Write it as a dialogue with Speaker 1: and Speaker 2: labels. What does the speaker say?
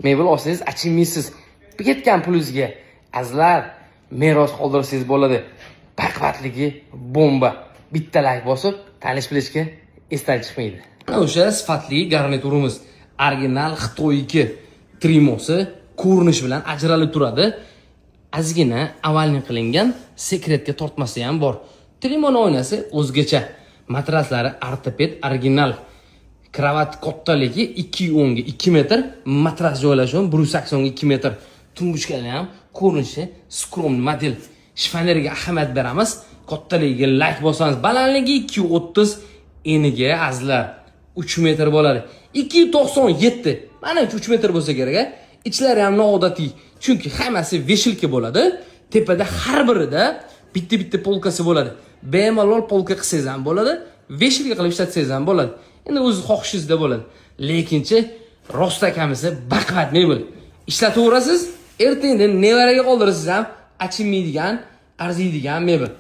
Speaker 1: mebel olsangiz achinmaysiz. Ketgan pulingizga azizlar meros qoldirsangiz bo'ladi. Baquvvatligi bomba. Bitta like bosib, tanish bilishga esdan chiqmaydi. Mana o'sha sifatli garniturimiz. Original Xitoyniki trimosi ko'rinish bilan ajralib turadi. Ozgina avvalning qilingan sekretga tortmasi ham bor. Trimon oynasi o'zgacha. Matraslari ortoped original. Kravat kattaligi 210 ga 2 metr, matras joylashuvi 180 ga 2 metr. Tumbuchkali ham ko'rinishi skrom model. Shifaneriga ahamiyat beramiz. Kattaligiga like bossangiz, balandligi 230, eniga azizlar 3 metr bo'ladi. 297. Mana 3 metr bo'lsa kerak. Ichlari ham noodatiy. Chunki hammasi veshilka bo'ladi. Tepada har birida bitta polkasi bo'ladi. Bemalol polka qilsangiz ham bo'ladi, veshilka qilib ishlatsangiz ham bo'ladi. Endi o'z xohishingizda bo'ladi. Lekinchi rostakamizni baquvvat mebel. Ishlataverasiz, ertaga nevaraga qoldirasiz ham achinmaydigan, arziydigan mebel.